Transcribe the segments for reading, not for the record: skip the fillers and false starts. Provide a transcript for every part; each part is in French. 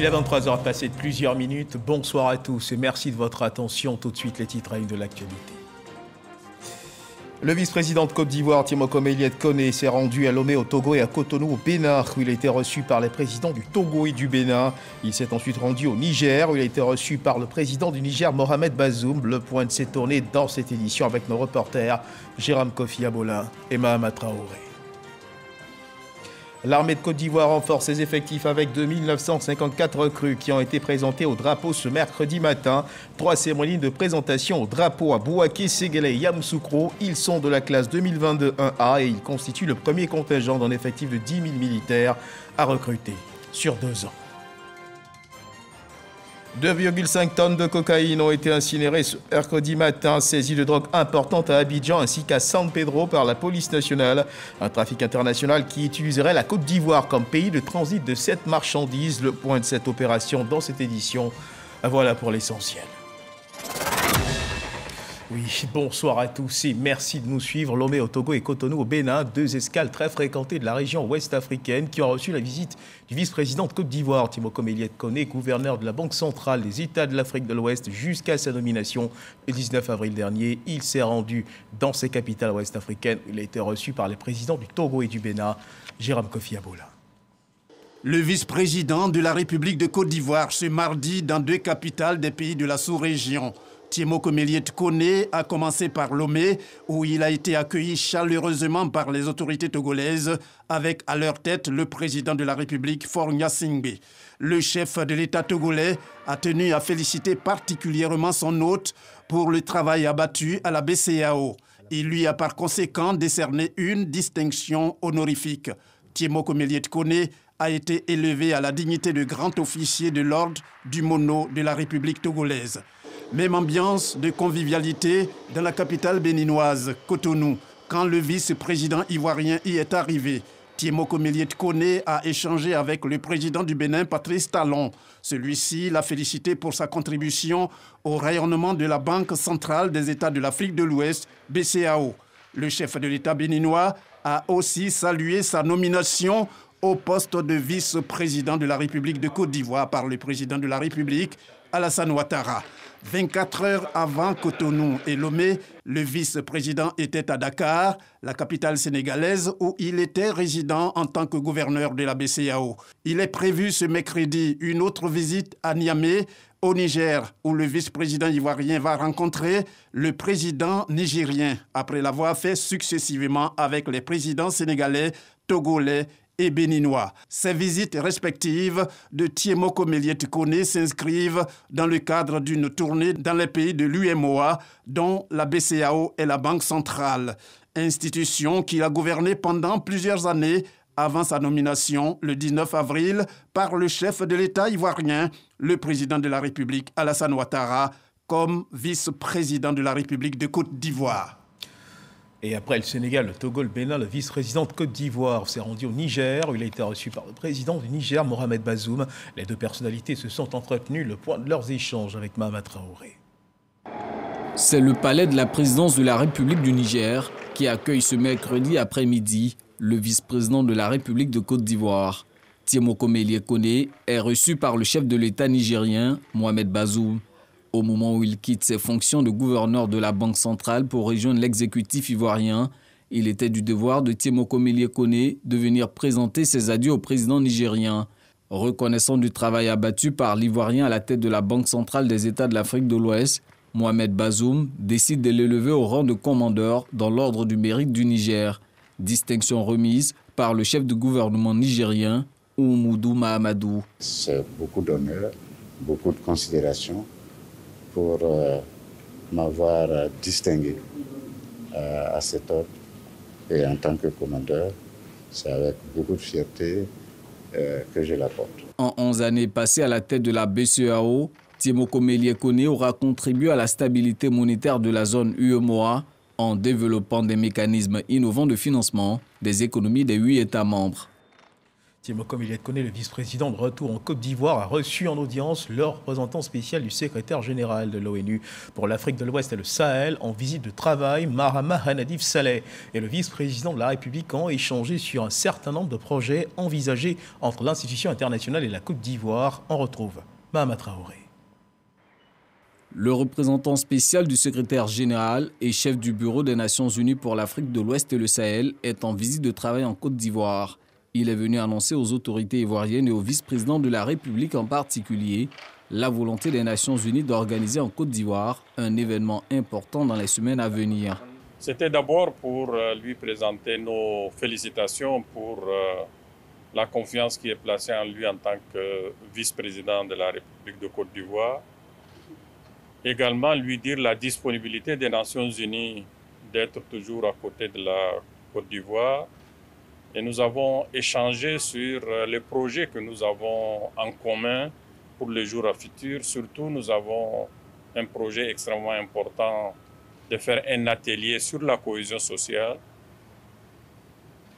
Il est 23h passé de plusieurs minutes. Bonsoir à tous et merci de votre attention. Tout de suite, les titres de l'actualité. Le vice-président de Côte d'Ivoire, Timoko Méliès Koné, s'est rendu à Lomé au Togo et à Cotonou au Bénin, où il a été reçu par les présidents du Togo et du Bénin. Il s'est ensuite rendu au Niger, où il a été reçu par le président du Niger, Mohamed Bazoum. Le point de s'est tourné dans cette édition avec nos reporters Jérôme Kofi Abola et Mahama Traoré. L'armée de Côte d'Ivoire renforce ses effectifs avec 2954 recrues qui ont été présentées au drapeau ce mercredi matin. 3 cérémonies de présentation au drapeau à Bouaké, Ségélé et Yamoussoukro. Ils sont de la classe 2022-1A et ils constituent le premier contingent d'un effectif de 10 000 militaires à recruter sur 2 ans. 2,5 tonnes de cocaïne ont été incinérées ce mercredi matin, saisie de drogue importante à Abidjan ainsi qu'à San Pedro par la police nationale. Un trafic international qui utiliserait la Côte d'Ivoire comme pays de transit de cette marchandise. Le point de cette opération dans cette édition. Voilà pour l'essentiel. Oui, bonsoir à tous et merci de nous suivre. Lomé au Togo et Cotonou au Bénin, 2 escales très fréquentées de la région ouest africaine qui ont reçu la visite du vice-président de Côte d'Ivoire, Timoko Méliès Koné, gouverneur de la Banque centrale des États de l'Afrique de l'Ouest jusqu'à sa nomination le 19 avril dernier. Il s'est rendu dans ces capitales ouest africaines. Il a été reçu par les présidents du Togo et du Bénin, Jérôme Kofi Abola. Le vice-président de la République de Côte d'Ivoire ce mardi dans 2 capitales des pays de la sous-région. Timoko Méliès Koné a commencé par Lomé, où il a été accueilli chaleureusement par les autorités togolaises, avec à leur tête le président de la République, Faure Gnassingbé. Le chef de l'État togolais a tenu à féliciter particulièrement son hôte pour le travail abattu à la BCEAO. Il lui a par conséquent décerné une distinction honorifique. Timoko Méliès Koné a été élevé à la dignité de grand officier de l'ordre du Mono de la République togolaise. Même ambiance de convivialité dans la capitale béninoise, Cotonou, quand le vice-président ivoirien y est arrivé. Timoko Méliès Koné a échangé avec le président du Bénin, Patrice Talon. Celui-ci l'a félicité pour sa contribution au rayonnement de la Banque centrale des États de l'Afrique de l'Ouest, BCEAO. Le chef de l'État béninois a aussi salué sa nomination au poste de vice-président de la République de Côte d'Ivoire par le président de la République, Alassane Ouattara. 24 heures avant Cotonou et Lomé, le vice-président était à Dakar, la capitale sénégalaise, où il était résident en tant que gouverneur de la BCEAO. Il est prévu ce mercredi une autre visite à Niamey, au Niger, où le vice-président ivoirien va rencontrer le président nigérien, après l'avoir fait successivement avec les présidents sénégalais, togolais et béninois. Ces visites respectives de Timoko Méliès Koné s'inscrivent dans le cadre d'une tournée dans les pays de l'UMOA, dont la BCEAO est la Banque centrale, institution qu'il a gouvernée pendant plusieurs années avant sa nomination le 19 avril par le chef de l'État ivoirien, le président de la République Alassane Ouattara, comme vice-président de la République de Côte d'Ivoire. Et après le Sénégal, le Togo, le Bénin, le vice-président de Côte d'Ivoire s'est rendu au Niger, où il a été reçu par le président du Niger, Mohamed Bazoum. Les 2 personnalités se sont entretenues, le point de leurs échanges avec Mahama Traoré. C'est le palais de la présidence de la République du Niger qui accueille ce mercredi après-midi le vice-président de la République de Côte d'Ivoire. Timoko Méliès Koné est reçu par le chef de l'État nigérien, Mohamed Bazoum. Au moment où il quitte ses fonctions de gouverneur de la Banque centrale pour rejoindre l'exécutif ivoirien, il était du devoir de Timoko Méliès Koné de venir présenter ses adieux au président nigérien. Reconnaissant du travail abattu par l'Ivoirien à la tête de la Banque centrale des États de l'Afrique de l'Ouest, Mohamed Bazoum décide de l'élever au rang de commandeur dans l'ordre du mérite du Niger. Distinction remise par le chef du gouvernement nigérien, Oumoudou Mahamadou. C'est beaucoup d'honneur, beaucoup de considération pour m'avoir distingué à cet ordre. Et en tant que commandeur, c'est avec beaucoup de fierté que je l'apporte. En 11 années passées à la tête de la BCEAO, Timoko Méliès Koné aura contribué à la stabilité monétaire de la zone UEMOA en développant des mécanismes innovants de financement des économies des 8 États membres. Timoko Méliette-Koné, le vice-président de retour en Côte d'Ivoire, a reçu en audience le représentant spécial du secrétaire général de l'ONU pour l'Afrique de l'Ouest et le Sahel en visite de travail, Mahama Hanadif Saleh, et le vice-président de la République ont échangé sur un certain nombre de projets envisagés entre l'institution internationale et la Côte d'Ivoire. On retrouve Mahama Traoré. Le représentant spécial du secrétaire général et chef du bureau des Nations Unies pour l'Afrique de l'Ouest et le Sahel est en visite de travail en Côte d'Ivoire. Il est venu annoncer aux autorités ivoiriennes et au vice-président de la République en particulier la volonté des Nations Unies d'organiser en Côte d'Ivoire un événement important dans les semaines à venir. C'était d'abord pour lui présenter nos félicitations pour la confiance qui est placée en lui en tant que vice-président de la République de Côte d'Ivoire. Également lui dire la disponibilité des Nations Unies d'être toujours à côté de la Côte d'Ivoire. Et nous avons échangé sur les projets que nous avons en commun pour les jours à futur. Surtout, nous avons un projet extrêmement important de faire un atelier sur la cohésion sociale,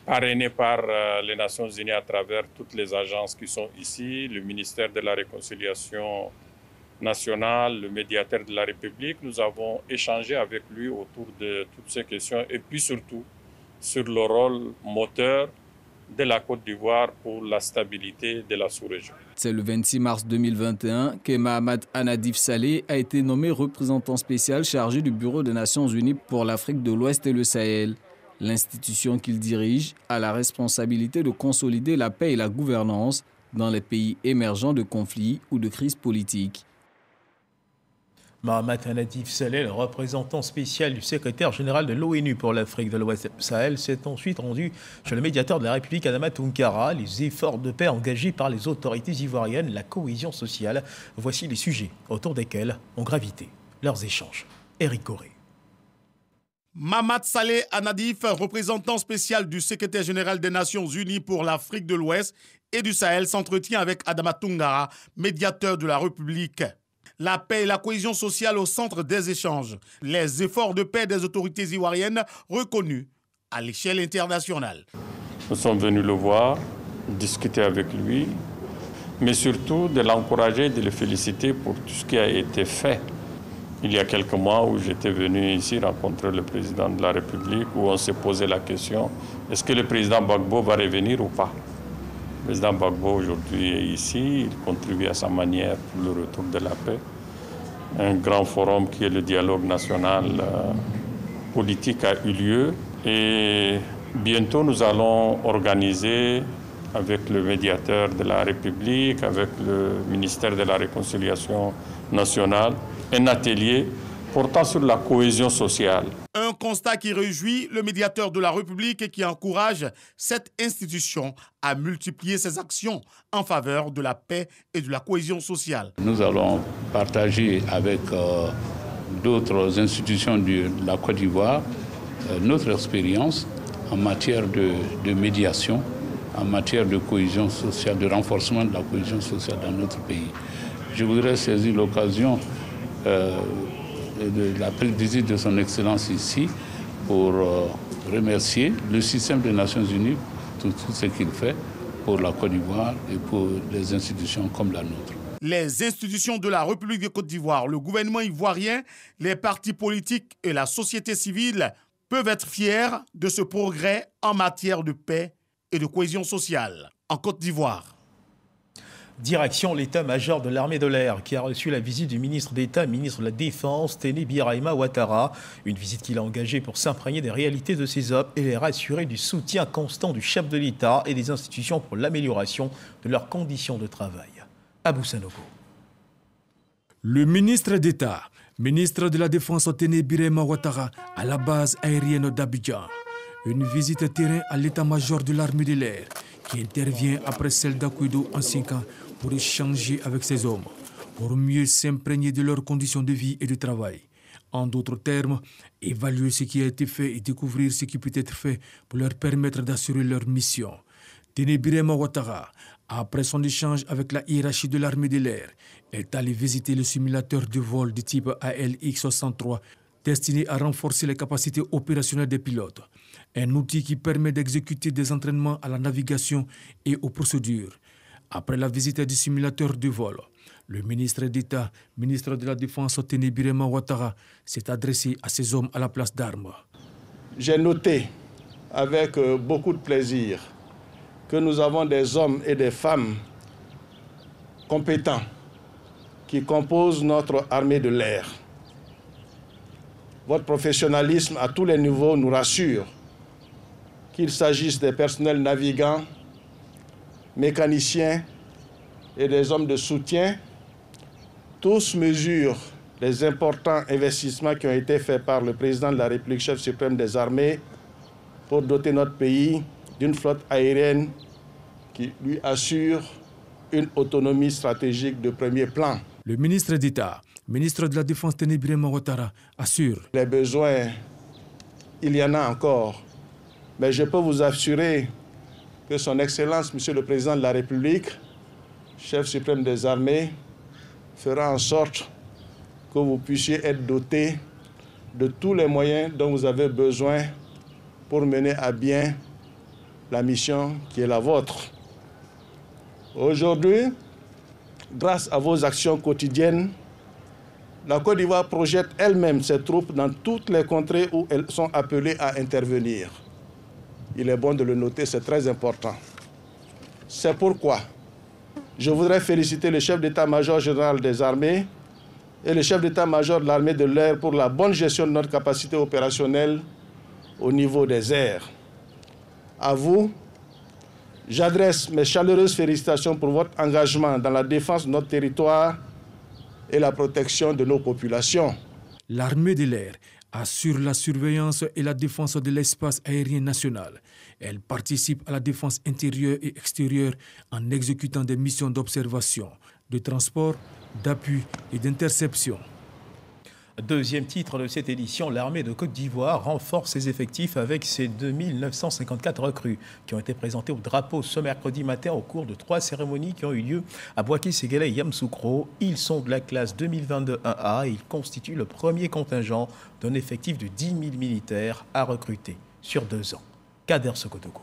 parrainé par les Nations Unies à travers toutes les agences qui sont ici, le ministère de la Réconciliation nationale, le médiateur de la République. Nous avons échangé avec lui autour de toutes ces questions et puis surtout sur le rôle moteur de la Côte d'Ivoire pour la stabilité de la sous-région. C'est le 26 mars 2021 que Mahama Hanadif Saleh a été nommé représentant spécial chargé du Bureau des Nations Unies pour l'Afrique de l'Ouest et le Sahel. L'institution qu'il dirige a la responsabilité de consolider la paix et la gouvernance dans les pays émergents de conflits ou de crises politiques. Mahama Hanadif Saleh, le représentant spécial du secrétaire général de l'ONU pour l'Afrique de l'Ouest et le Sahel, s'est ensuite rendu chez le médiateur de la République, Adama Tounkara. Les efforts de paix engagés par les autorités ivoiriennes, la cohésion sociale, voici les sujets autour desquels ont gravité leurs échanges. Éric Corré. Mahama Saleh Hanadif, représentant spécial du secrétaire général des Nations Unies pour l'Afrique de l'Ouest et du Sahel, s'entretient avec Adama Tounkara, médiateur de la République. La paix et la cohésion sociale au centre des échanges. Les efforts de paix des autorités ivoiriennes reconnus à l'échelle internationale. Nous sommes venus le voir, discuter avec lui, mais surtout de l'encourager et de le féliciter pour tout ce qui a été fait. Il y a quelques mois où j'étais venu ici rencontrer le président de la République, où on s'est posé la question, est-ce que le président Gbagbo va revenir ou pas? Le président Gbagbo aujourd'hui est ici, il contribue à sa manière pour le retour de la paix. Un grand forum qui est le dialogue national politique a eu lieu et bientôt nous allons organiser avec le médiateur de la République, avec le ministère de la Réconciliation nationale, un atelier portant sur la cohésion sociale. Un constat qui réjouit le médiateur de la République et qui encourage cette institution à multiplier ses actions en faveur de la paix et de la cohésion sociale. Nous allons partager avec d'autres institutions de la Côte d'Ivoire notre expérience en matière de médiation, en matière de cohésion sociale, de renforcement de la cohésion sociale dans notre pays. Je voudrais saisir l'occasion de la visite de son Excellence ici pour remercier le système des Nations Unies pour tout ce qu'il fait pour la Côte d'Ivoire et pour les institutions comme la nôtre. Les institutions de la République de Côte d'Ivoire, le gouvernement ivoirien, les partis politiques et la société civile peuvent être fiers de ce progrès en matière de paix et de cohésion sociale en Côte d'Ivoire. Direction l'état-major de l'armée de l'air qui a reçu la visite du ministre d'État, ministre de la Défense, Téné Birahima Ouattara. Une visite qu'il a engagée pour s'imprégner des réalités de ces hommes et les rassurer du soutien constant du chef de l'État et des institutions pour l'amélioration de leurs conditions de travail. Abou Sanogo. Le ministre d'État, ministre de la Défense, Téné Birahima Ouattara, à la base aérienne d'Abidjan. Une visite terrain à l'état-major de l'armée de l'air qui intervient après celle d'Akuido en 5 ans pour échanger avec ces hommes, pour mieux s'imprégner de leurs conditions de vie et de travail. En d'autres termes, évaluer ce qui a été fait et découvrir ce qui peut être fait pour leur permettre d'assurer leur mission. Téné Birahima Ouattara, après son échange avec la hiérarchie de l'armée de l'air, est allé visiter le simulateur de vol de type ALX-63 destiné à renforcer les capacités opérationnelles des pilotes. Un outil qui permet d'exécuter des entraînements à la navigation et aux procédures. Après la visite du simulateur de vol, le ministre d'État, ministre de la Défense, Ténébirema Ouattara, s'est adressé à ces hommes à la place d'armes. J'ai noté avec beaucoup de plaisir que nous avons des hommes et des femmes compétents qui composent notre armée de l'air. Votre professionnalisme à tous les niveaux nous rassure, qu'il s'agisse des personnels navigants, mécaniciens et des hommes de soutien. Tous mesurent les importants investissements qui ont été faits par le président de la République, chef suprême des armées, pour doter notre pays d'une flotte aérienne qui lui assure une autonomie stratégique de premier plan. Le ministre d'État, ministre de la Défense Ténébirema Ouattara, assure. Les besoins, il y en a encore. Mais je peux vous assurer que son Excellence, Monsieur le Président de la République, chef suprême des armées, fera en sorte que vous puissiez être doté de tous les moyens dont vous avez besoin pour mener à bien la mission qui est la vôtre. Aujourd'hui, grâce à vos actions quotidiennes, la Côte d'Ivoire projette elle-même ses troupes dans toutes les contrées où elles sont appelées à intervenir. Il est bon de le noter, c'est très important. C'est pourquoi je voudrais féliciter le chef d'état-major général des armées et le chef d'état-major de l'armée de l'air pour la bonne gestion de notre capacité opérationnelle au niveau des airs. À vous, j'adresse mes chaleureuses félicitations pour votre engagement dans la défense de notre territoire et la protection de nos populations. L'armée de l'air assure la surveillance et la défense de l'espace aérien national. Elle participe à la défense intérieure et extérieure en exécutant des missions d'observation, de transport, d'appui et d'interception. Deuxième titre de cette édition, l'armée de Côte d'Ivoire renforce ses effectifs avec ses 2954 recrues qui ont été présentées au drapeau ce mercredi matin au cours de 3 cérémonies qui ont eu lieu à Boaké-Séguéla et Yamoussoukro. Ils sont de la classe 2022-1A et ils constituent le premier contingent d'un effectif de 10 000 militaires à recruter sur 2 ans. Kader Sokotogo.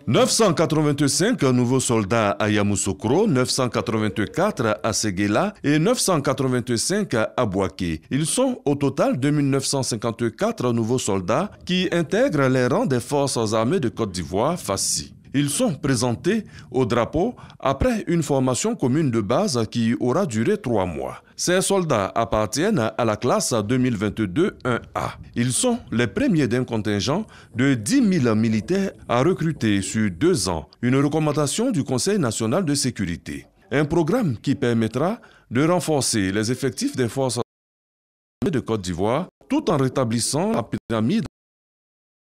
985 nouveaux soldats à Yamoussoukro, 984 à Séguéla et 985 à Boaké. Ils sont au total 2954 nouveaux soldats qui intègrent les rangs des forces armées de Côte d'Ivoire, FACI. Ils sont présentés au drapeau après une formation commune de base qui aura duré 3 mois. Ces soldats appartiennent à la classe 2022-1A. Ils sont les premiers d'un contingent de 10 000 militaires à recruter sur 2 ans. Une recommandation du Conseil national de sécurité. Un programme qui permettra de renforcer les effectifs des forces armées de Côte d'Ivoire tout en rétablissant la pyramide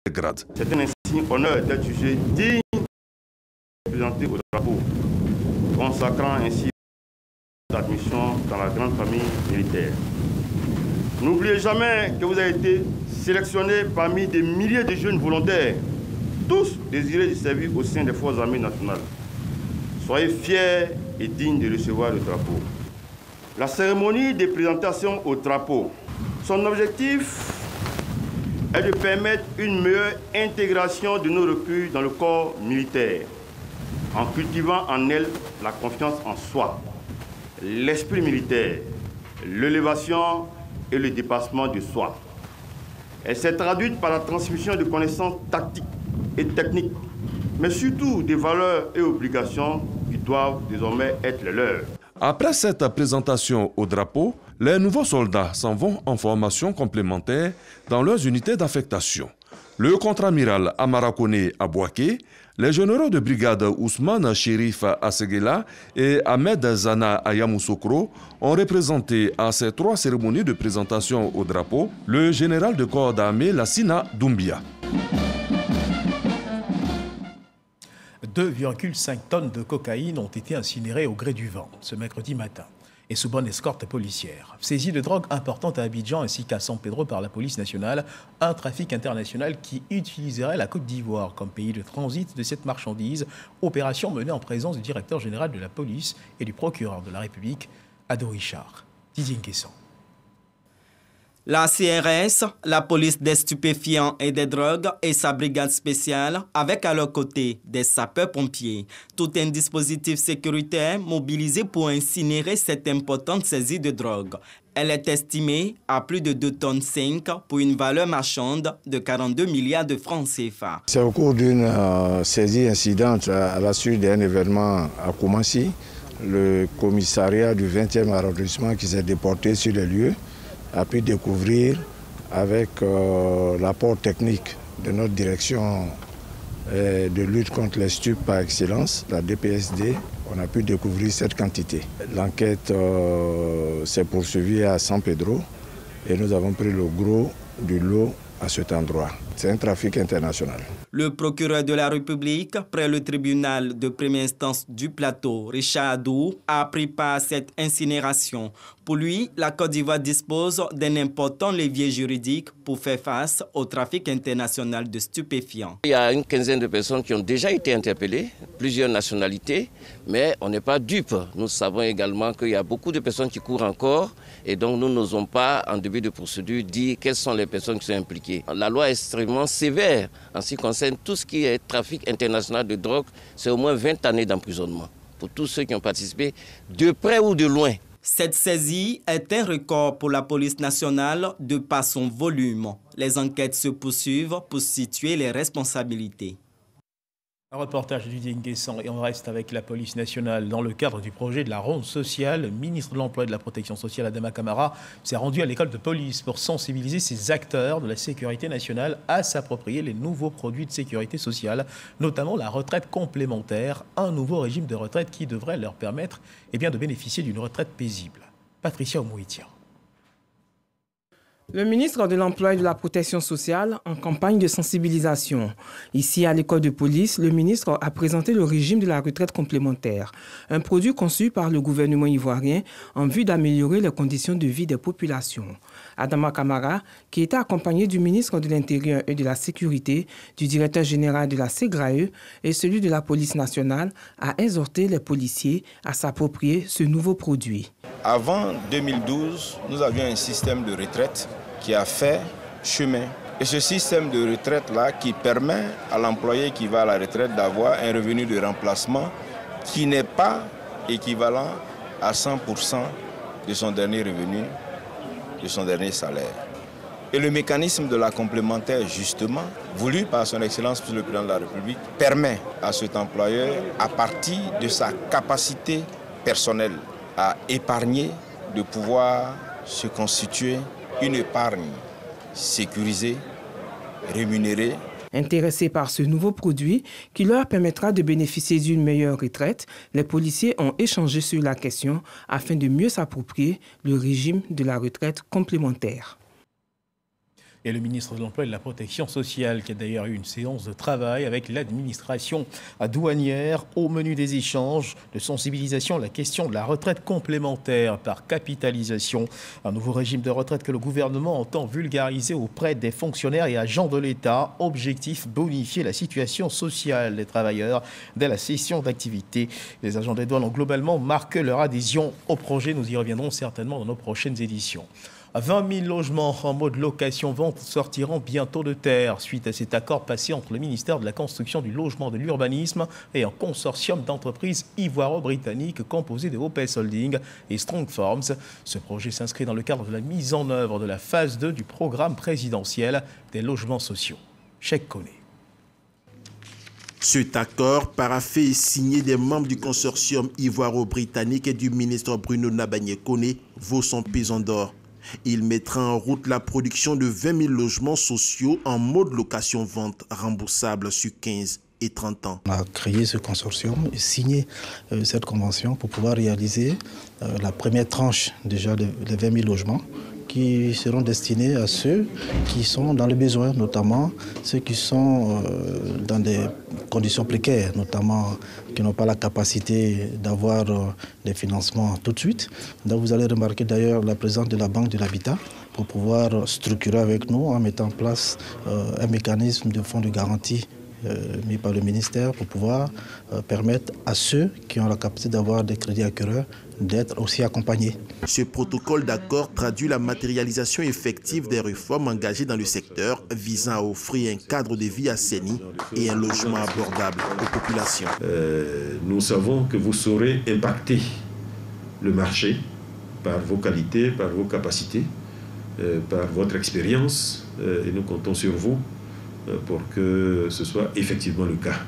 des grades. C'est un insigne honneur d'être jugé digne présenté au drapeau, consacrant ainsi l'admission dans la grande famille militaire. N'oubliez jamais que vous avez été sélectionné parmi des milliers de jeunes volontaires, tous désirés de servir au sein des forces armées nationales. Soyez fiers et dignes de recevoir le drapeau. La cérémonie de présentation au drapeau, son objectif est de permettre une meilleure intégration de nos recrues dans le corps militaire, en cultivant en elles la confiance en soi, l'esprit militaire, l'élévation et le dépassement de soi. Elle s'est traduite par la transmission de connaissances tactiques et techniques, mais surtout des valeurs et obligations qui doivent désormais être les leurs. Après cette présentation au drapeau, les nouveaux soldats s'en vont en formation complémentaire dans leurs unités d'affectation. Le contre-amiral Amara Kone à Boaké, les généraux de brigade Ousmane Chérif à Séguéla et Ahmed Zana à Yamoussoukro ont représenté à ces 3 cérémonies de présentation au drapeau le général de corps d'armée Lassina Doumbia. 2,5 tonnes de cocaïne ont été incinérées au gré du vent ce mercredi matin et sous bonne escorte policière. Saisie de drogue importante à Abidjan ainsi qu'à San Pedro par la police nationale, un trafic international qui utiliserait la Côte d'Ivoire comme pays de transit de cette marchandise. Opération menée en présence du directeur général de la police et du procureur de la République, Ado Richard. Didier Nguessan. La CRS, la police des stupéfiants et des drogues et sa brigade spéciale, avec à leur côté des sapeurs-pompiers. Tout un dispositif sécuritaire mobilisé pour incinérer cette importante saisie de drogue. Elle est estimée à plus de 2,5 tonnes pour une valeur marchande de 42 milliards de francs CFA. C'est au cours d'une saisie incidente à la suite d'un événement à Koumassi. Le commissariat du 20e arrondissement qui s'est déporté sur les lieux a pu découvrir avec l'apport technique de notre direction de lutte contre les stupes par excellence, la DPSD, on a pu découvrir cette quantité. L'enquête s'est poursuivie à San Pedro et nous avons pris le gros du lot à cet endroit. C'est un trafic international. Le procureur de la République, près le tribunal de première instance du Plateau, Richard Adou, a pris part à cette incinération. Pour lui, la Côte d'Ivoire dispose d'un important levier juridique pour faire face au trafic international de stupéfiants. Il y a une quinzaine de personnes qui ont déjà été interpellées, plusieurs nationalités, mais on n'est pas dupes. Nous savons également qu'il y a beaucoup de personnes qui courent encore et donc nous n'osons pas, en début de procédure, dire quelles sont les personnes qui sont impliquées. La loi est extrêmement sévère en ce qui concerne tout ce qui est trafic international de drogue. C'est au moins 20 années d'emprisonnement pour tous ceux qui ont participé, de près ou de loin. Cette saisie est un record pour la police nationale de par son volume. Les enquêtes se poursuivent pour situer les responsabilités. Un reportage du Nguessan et on reste avec la police nationale. Dans le cadre du projet de la ronde sociale, le ministre de l'Emploi et de la Protection sociale, Adama Camara, s'est rendu à l'école de police pour sensibiliser ses acteurs de la sécurité nationale à s'approprier les nouveaux produits de sécurité sociale, notamment la retraite complémentaire, un nouveau régime de retraite qui devrait leur permettre de bénéficier d'une retraite paisible. Patricia Omouitia. Le ministre de l'Emploi et de la Protection sociale en campagne de sensibilisation. Ici, à l'école de police, le ministre a présenté le régime de la retraite complémentaire, un produit conçu par le gouvernement ivoirien en vue d'améliorer les conditions de vie des populations. Adama Camara, qui était accompagné du ministre de l'Intérieur et de la Sécurité, du directeur général de la SEGRAE et celui de la police nationale, a exhorté les policiers à s'approprier ce nouveau produit. Avant 2012, nous avions un système de retraite qui a fait chemin. Et ce système de retraite-là qui permet à l'employé qui va à la retraite d'avoir un revenu de remplacement qui n'est pas équivalent à 100% de son dernier revenu, de son dernier salaire. Et le mécanisme de la complémentaire, justement, voulu par son Excellence Monsieur le Président de la République, permet à cet employeur, à partir de sa capacité personnelle à épargner, de pouvoir se constituer une épargne sécurisée, rémunérée. Intéressés par ce nouveau produit qui leur permettra de bénéficier d'une meilleure retraite, les policiers ont échangé sur la question afin de mieux s'approprier le régime de la retraite complémentaire. Et le ministre de l'Emploi et de la Protection sociale qui a d'ailleurs eu une séance de travail avec l'administration douanière au menu des échanges de sensibilisation à la question de la retraite complémentaire par capitalisation. Un nouveau régime de retraite que le gouvernement entend vulgariser auprès des fonctionnaires et agents de l'État. Objectif, bonifier la situation sociale des travailleurs dès la cessation d'activité. Les agents des douanes ont globalement marqué leur adhésion au projet. Nous y reviendrons certainement dans nos prochaines éditions. 20 000 logements en mode location-vente sortiront bientôt de terre suite à cet accord passé entre le ministère de la Construction, du Logement et de l'Urbanisme et un consortium d'entreprises ivoiro-britanniques composé de OPS Holding et Strong Farms. Ce projet s'inscrit dans le cadre de la mise en œuvre de la phase 2 du programme présidentiel des logements sociaux. Cheikh Koné. Cet accord, paraphé et signé des membres du consortium ivoiro-britannique et du ministre Bruno Nabagné-Koné, vaut son pesant d'or. Il mettra en route la production de 20 000 logements sociaux en mode location-vente remboursable sur 15 et 30 ans. On a créé ce consortium et signé cette convention pour pouvoir réaliser la première tranche déjà de 20 000 logements qui seront destinés à ceux qui sont dans le besoin, notamment ceux qui sont dans des conditions précaires, notamment qui n'ont pas la capacité d'avoir des financements tout de suite. Donc vous allez remarquer d'ailleurs la présence de la Banque de l'Habitat pour pouvoir structurer avec nous en mettant en place un mécanisme de fonds de garantie mis par le ministère pour pouvoir permettre à ceux qui ont la capacité d'avoir des crédits acquéreurs d'être aussi accompagnés. Ce protocole d'accord traduit la matérialisation effective des réformes engagées dans le secteur visant à offrir un cadre de vie assaini et un logement abordable aux populations. Nous savons que vous saurez impacter le marché par vos qualités, par vos capacités, par votre expérience et nous comptons sur vous pour que ce soit effectivement le cas.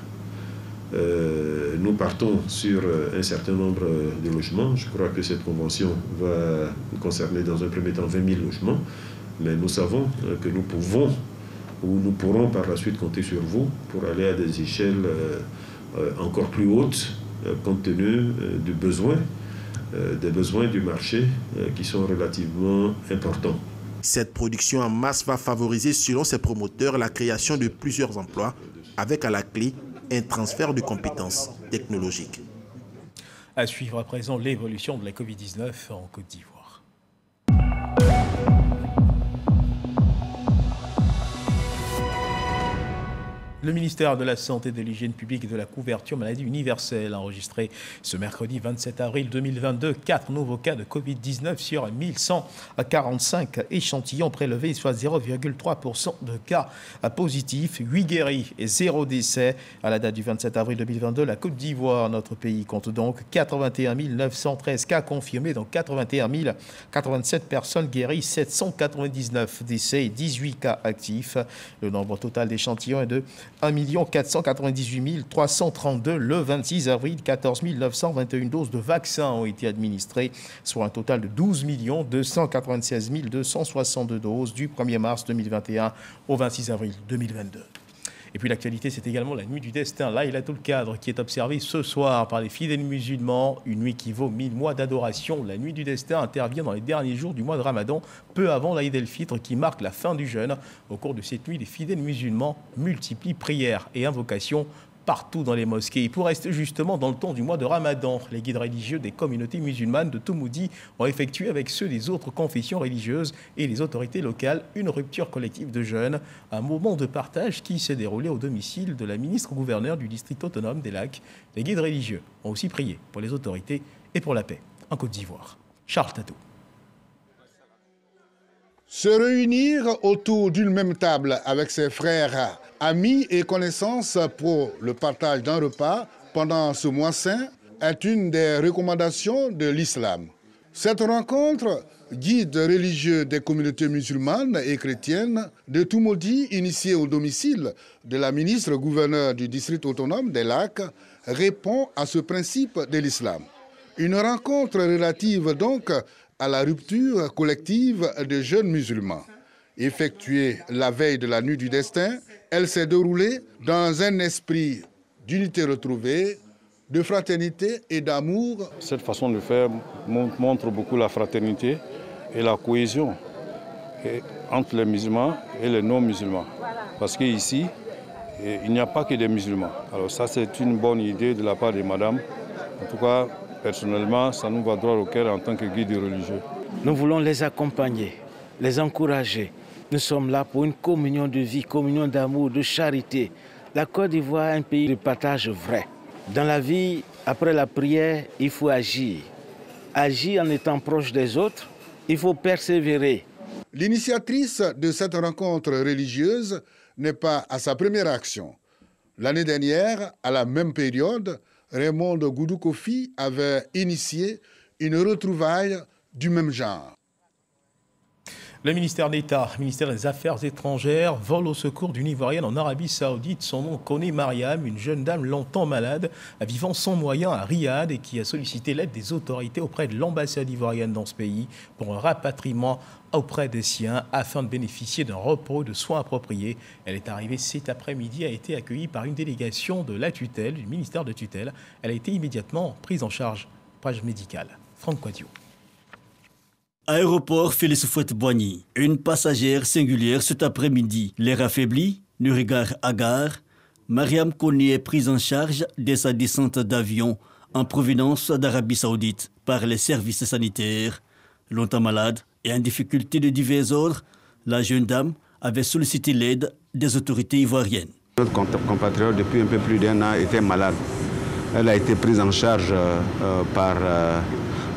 Nous partons sur un certain nombre de logements. Je crois que cette convention va concerner dans un premier temps 20 000 logements, mais nous savons que nous pouvons ou nous pourrons par la suite compter sur vous pour aller à des échelles encore plus hautes compte tenu des besoins du marché qui sont relativement importants. Cette production en masse va favoriser, selon ses promoteurs, la création de plusieurs emplois, avec à la clé un transfert de compétences technologiques. À suivre à présent l'évolution de la Covid-19 en Côte d'Ivoire. Le ministère de la Santé, de l'Hygiène publique et de la couverture maladie universelle a enregistré ce mercredi 27 avril 2022 4 nouveaux cas de Covid-19 sur 1145 échantillons prélevés, soit 0,3% de cas positifs, 8 guéris et 0 décès. À la date du 27 avril 2022, la Côte d'Ivoire, notre pays, compte donc 81 913 cas confirmés, donc 81 087 personnes guéries, 799 décès et 18 cas actifs. Le nombre total d'échantillons est de 1 498 332 le 26 avril. 14 921 doses de vaccins ont été administrées, soit un total de 12 296 262 doses du 1er mars 2021 au 26 avril 2022. Et puis l'actualité, c'est également la nuit du destin, Laylatul Qadr, qui est observée ce soir par les fidèles musulmans. Une nuit qui vaut 1000 mois d'adoration. La nuit du destin intervient dans les derniers jours du mois de Ramadan, peu avant l'Aïd el-Fitr, qui marque la fin du jeûne. Au cours de cette nuit, les fidèles musulmans multiplient prières et invocations partout dans les mosquées. Et pour rester justement dans le ton du mois de Ramadan, les guides religieux des communautés musulmanes de Toumoudi ont effectué avec ceux des autres confessions religieuses et les autorités locales une rupture collective de jeûne, un moment de partage qui s'est déroulé au domicile de la ministre-gouverneure du district autonome des Lacs. Les guides religieux ont aussi prié pour les autorités et pour la paix en Côte d'Ivoire. Charles Tatou. Se réunir autour d'une même table avec ses frères, amis et connaissances pour le partage d'un repas pendant ce mois saint est une des recommandations de l'islam. Cette rencontre, guide religieux des communautés musulmanes et chrétiennes de Toumoudi, initiée au domicile de la ministre-gouverneure du district autonome des Lacs, répond à ce principe de l'islam. Une rencontre relative donc à la rupture collective de jeunes musulmans. Effectuée la veille de la nuit du destin, elle s'est déroulée dans un esprit d'unité retrouvée, de fraternité et d'amour. Cette façon de faire montre beaucoup la fraternité et la cohésion entre les musulmans et les non-musulmans. Parce qu'ici, il n'y a pas que des musulmans. Alors ça, c'est une bonne idée de la part de madame. En tout cas, personnellement, ça nous va droit au cœur en tant que guide religieux. Nous voulons les accompagner, les encourager. Nous sommes là pour une communion de vie, communion d'amour, de charité. La Côte d'Ivoire est un pays de partage vrai. Dans la vie, après la prière, il faut agir. Agir en étant proche des autres, il faut persévérer. L'initiatrice de cette rencontre religieuse n'est pas à sa première action. L'année dernière, à la même période, Raymond Goudou Kofi avait initié une retrouvaille du même genre. Le ministère d'État, ministère des Affaires étrangères, vole au secours d'une Ivoirienne en Arabie Saoudite. Son nom, Koné Mariam, une jeune dame longtemps malade, vivant sans moyens à Riyad et qui a sollicité l'aide des autorités auprès de l'ambassade ivoirienne dans ce pays pour un rapatriement auprès des siens afin de bénéficier d'un repos de soins appropriés. Elle est arrivée cet après-midi, a été accueillie par une délégation de la tutelle, du ministère de tutelle. Elle a été immédiatement prise en charge, page médicale. Franck Quadio. Aéroport Félix Houphouët-Boigny. Une passagère singulière cet après-midi. L'air affaibli, le regard hagard, Mariam Koné est prise en charge dès sa descente d'avion en provenance d'Arabie Saoudite par les services sanitaires. Longtemps malade et en difficulté de divers ordres, la jeune dame avait sollicité l'aide des autorités ivoiriennes. Notre compatriote, depuis un peu plus d'1 an, était malade. Elle a été prise en charge par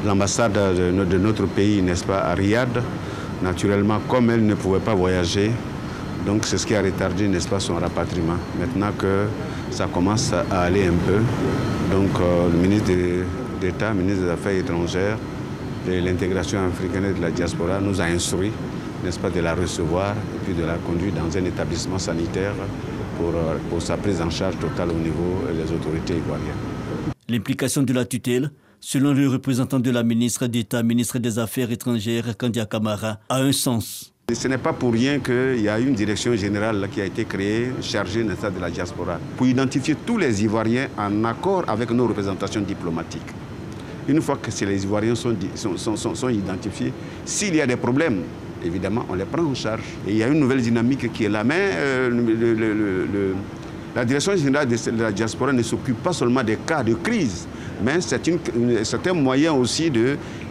l'ambassade de notre pays, n'est-ce pas, à Riyad. Naturellement, comme elle ne pouvait pas voyager, donc c'est ce qui a retardé, n'est-ce pas, son rapatriement. Maintenant que ça commence à aller un peu, donc le ministre d'État, ministre des Affaires étrangères, de l'intégration africaine et de la diaspora nous a instruit, n'est-ce pas, de la recevoir et puis de la conduire dans un établissement sanitaire pour sa prise en charge totale au niveau des autorités ivoiriennes. L'implication de la tutelle, selon le représentant de la ministre d'État, ministre des Affaires étrangères, Kandia Camara, a un sens. Ce n'est pas pour rien qu'il y a une direction générale qui a été créée, chargée de la diaspora, pour identifier tous les Ivoiriens en accord avec nos représentations diplomatiques. Une fois que les Ivoiriens sont identifiés, s'il y a des problèmes, évidemment, on les prend en charge. Et il y a une nouvelle dynamique qui est là. Mais la direction générale de la diaspora ne s'occupe pas seulement des cas de crise, mais c'est un moyen aussi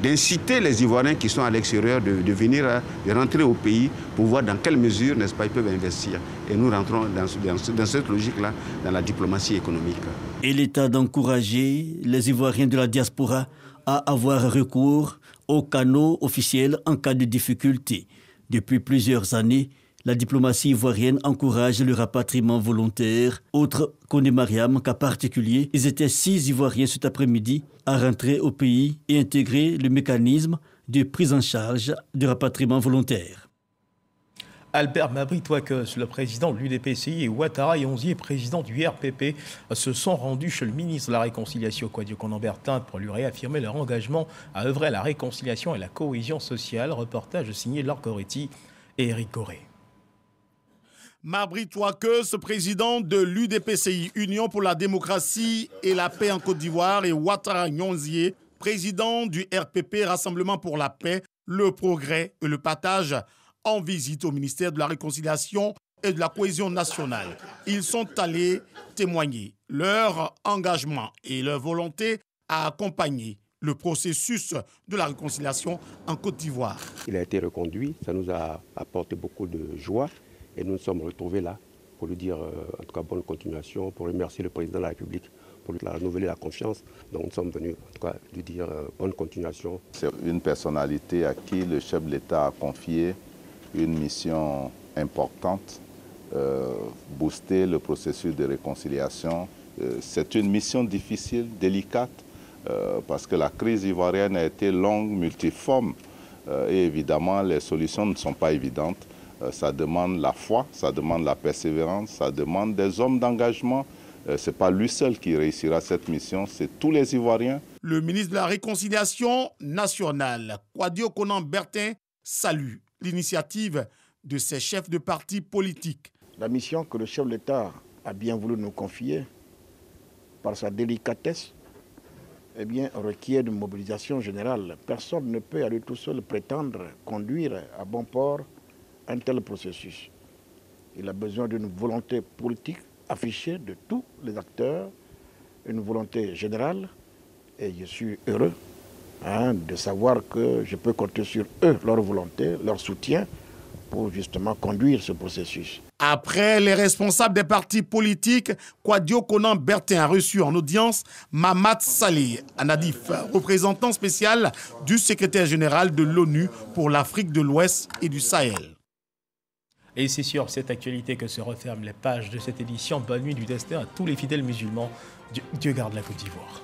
d'inciter les Ivoiriens qui sont à l'extérieur de venir, de rentrer au pays pour voir dans quelle mesure, n'est-ce pas, ils peuvent investir. Et nous rentrons dans cette logique-là, dans la diplomatie économique. Et l'État d'encourager les Ivoiriens de la diaspora à avoir recours aux canaux officiels en cas de difficulté. Depuis plusieurs années, la diplomatie ivoirienne encourage le rapatriement volontaire. Autre Koné Mariam, cas particulier, ils étaient 6 Ivoiriens cet après-midi à rentrer au pays et intégrer le mécanisme de prise en charge de rapatriement volontaire. Albert Mabry-Touaqueus, le président de l'UDPCI, et Ouattara Yonzié, président du RPP, se sont rendus chez le ministre de la Réconciliation, Kouadio Konan-Bertin, pour lui réaffirmer leur engagement à œuvrer à la réconciliation et la cohésion sociale. Reportage signé Laure Coretti et Éric Goré. Mabry-Touaqueus, président de l'UDPCI, Union pour la démocratie et la paix en Côte d'Ivoire, et Ouattara Yonzié, président du RPP, Rassemblement pour la paix, le progrès et le partage, en visite au ministère de la Réconciliation et de la Cohésion nationale. Ils sont allés témoigner leur engagement et leur volonté à accompagner le processus de la réconciliation en Côte d'Ivoire. Il a été reconduit, ça nous a apporté beaucoup de joie et nous nous sommes retrouvés là pour lui dire en tout cas bonne continuation, pour remercier le président de la République pour lui renouveler la confiance. Donc nous sommes venus en tout cas lui dire bonne continuation. C'est une personnalité à qui le chef de l'État a confié une mission importante, booster le processus de réconciliation. C'est une mission difficile, délicate, parce que la crise ivoirienne a été longue, multiforme, et évidemment les solutions ne sont pas évidentes. Ça demande la foi, ça demande la persévérance, ça demande des hommes d'engagement. Ce n'est pas lui seul qui réussira cette mission, c'est tous les Ivoiriens. Le ministre de la Réconciliation nationale, Kouadio Konan-Bertin, salue l'initiative de ces chefs de partis politiques. La mission que le chef de l'État a bien voulu nous confier, par sa délicatesse, eh bien, requiert une mobilisation générale. Personne ne peut à lui tout seul prétendre conduire à bon port un tel processus. Il a besoin d'une volonté politique affichée de tous les acteurs, une volonté générale, et je suis heureux de savoir que je peux compter sur eux, leur volonté, leur soutien, pour justement conduire ce processus. Après les responsables des partis politiques, Kouadio Konan-Bertin a reçu en audience Mamad Saleh Anadif, représentant spécial du secrétaire général de l'ONU pour l'Afrique de l'Ouest et du Sahel. Et c'est sur cette actualité que se referment les pages de cette édition. Bonne nuit du destin à tous les fidèles musulmans. Dieu garde la Côte d'Ivoire.